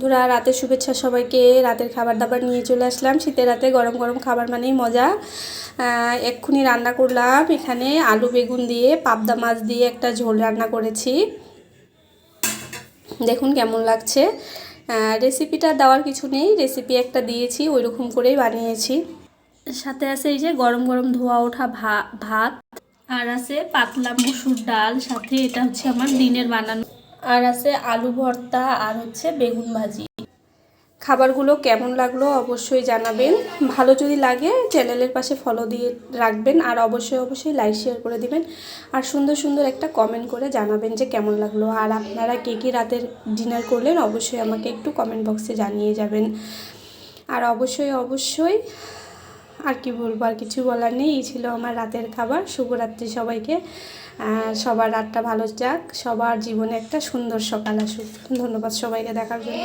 বন্ধুরা, রাতের শুভেচ্ছা সবাইকে। রাতের খাবার দাবার নিয়ে চলে আসলাম। শীতের রাতে গরম গরম খাবার মানেই মজা। এক্ষুনি রান্না করলাম এখানে আলু বেগুন দিয়ে পাবদা মাছ দিয়ে একটা ঝোল রান্না করেছি। দেখুন কেমন লাগছে। রেসিপিটা দেওয়ার কিছু নেই, রেসিপি একটা দিয়েছি, ওই রকম করেই বানিয়েছি। সাথে আছে এই যে গরম গরম ধোয়া ওঠা ভাত, আর আছে পাতলা মসুর ডাল, সাথে এটা হচ্ছে আমার দিনের বানানো, আর আছে আলু ভর্তা, আর হচ্ছে বেগুন ভাজি। খাবারগুলো কেমন লাগলো অবশ্যই জানাবেন। ভালো যদি লাগে চ্যানেলের পাশে ফলো দিয়ে রাখবেন, আর অবশ্যই লাইক শেয়ার করে দিবেন, আর সুন্দর সুন্দর একটা কমেন্ট করে জানাবেন যে কেমন লাগলো। আর আপনারা কে কী রাতের ডিনার করলেন অবশ্যই আমাকে একটু কমেন্ট বক্সে জানিয়ে যাবেন। আর অবশ্যই আর কি বলবো, আর কিছু বলার নেই। এই ছিল আমার রাতের খাবার। শুভরাত্রি সবাইকে। সবার রাতটা ভালো যাক, সবার জীবনে একটা সুন্দর সকাল আসুক। ধন্যবাদ সবাইকে দেখার জন্য।